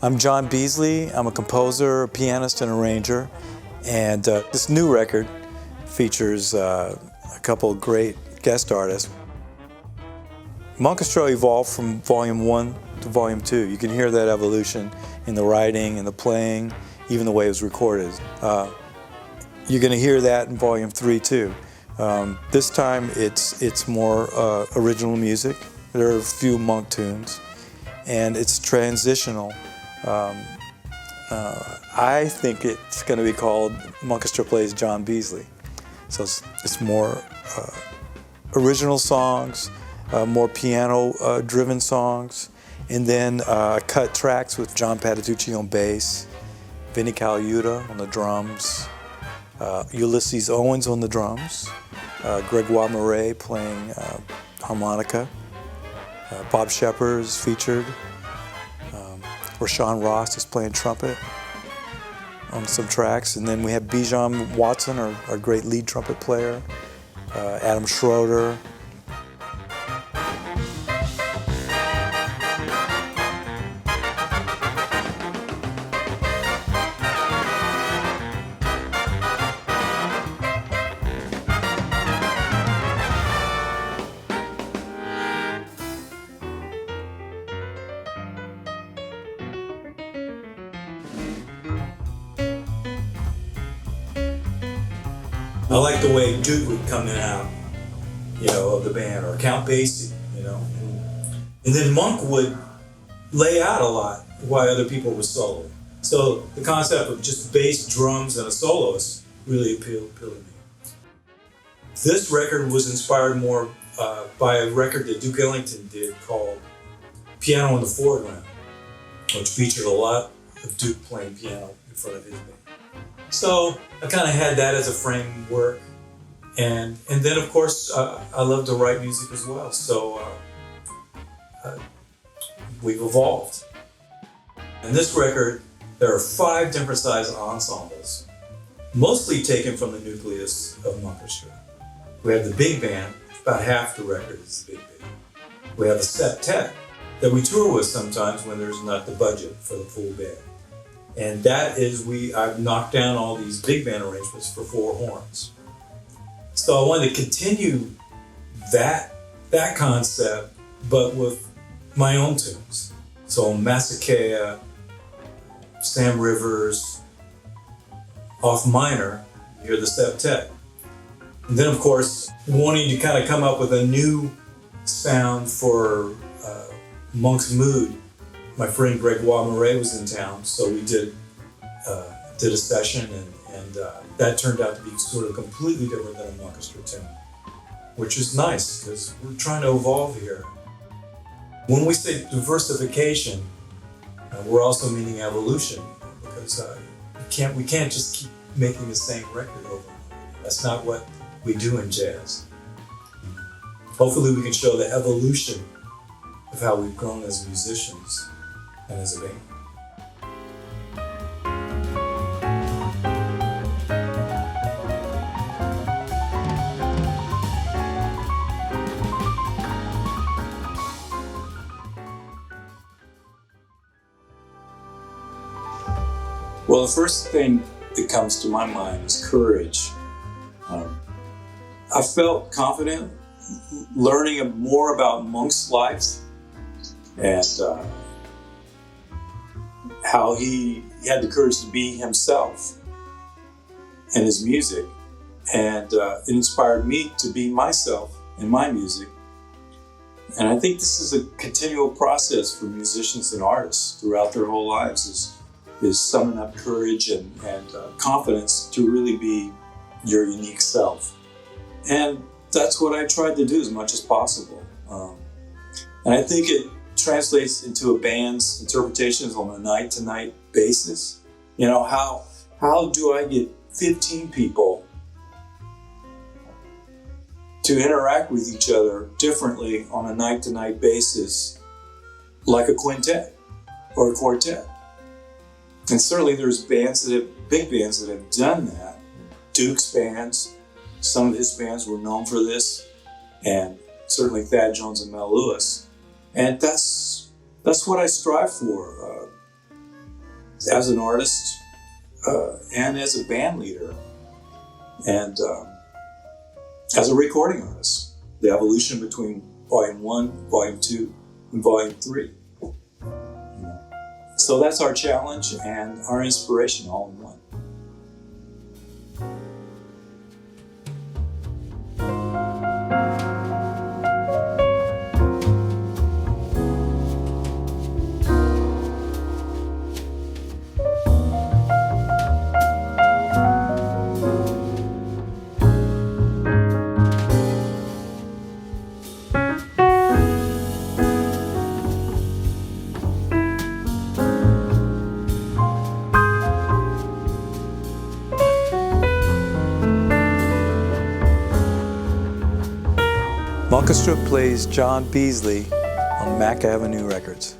I'm John Beasley. I'm a composer, a pianist, and arranger. And this new record features a couple of great guest artists. MONK'estra evolved from Volume 1 to Volume 2. You can hear that evolution in the writing and the playing, even the way it was recorded. You're going to hear that in Volume 3 too. This time it's more original music. There are a few Monk tunes, and it's transitional. I think it's going to be called MONK'estra Plays John Beasley. So it's more original songs, more piano-driven songs, and then cut tracks with John Patitucci on bass, Vinnie Colaiuta on the drums, Ulysses Owens on the drums, Gregorian playing harmonica, Bob Shepard is featured, Rashawn Ross is playing trumpet on some tracks, and then we have Bijan Watson, our great lead trumpet player, Adam Schroeder. I like the way Duke would come in and out, of the band, or Count Basie, And then Monk would lay out a lot while other people were soloing. So the concept of just bass, drums, and a soloist really appealed to me. This record was inspired more by a record that Duke Ellington did called Piano in the Foreground, which featured a lot of Duke playing piano in front of his band. So I kind of had that as a framework, and then of course I love to write music as well. So we've evolved. In this record, there are 5 different size ensembles, mostly taken from the nucleus of MONK'estra. We have the big band, about half the record is the big band. We have a septet that we tour with sometimes when there's not the budget for the full band. And that is, I've knocked down all these big band arrangements for 4 horns. So I wanted to continue that concept, but with my own tunes. So Masekea, Sam Rivers, off minor, you hear the septet. And then of course, wanting to kind of come up with a new sound for Monk's Mood. My friend Gregorian was in town, so we did a session, and that turned out to be sort of completely different than a MONK'estra tune, which is nice because we're trying to evolve here. When we say diversification, we're also meaning evolution, because we can't just keep making the same record over and over. That's not what we do in jazz. Hopefully we can show the evolution of how we've grown as musicians and as a band. Well, the first thing that comes to my mind is courage. I felt confident learning more about Monk's life and how he had the courage to be himself in his music, and it inspired me to be myself in my music. And I think this is a continual process for musicians and artists throughout their whole lives, is summing up courage and confidence to really be your unique self. And that's what I tried to do as much as possible. And I think it translates into a band's interpretations on a night-to-night basis. How do I get 15 people to interact with each other differently on a night-to-night basis, like a quintet or a quartet? And certainly there's big bands that have done that. Duke's bands, some of his bands were known for this, and certainly Thad Jones and Mel Lewis. And that's what I strive for. as an artist and as a band leader and as a recording artist. The evolution between Volume 1, Volume 2, and Volume 3. So that's our challenge and our inspiration all in one. MONK'estra Plays John Beasley on Mac Avenue Records.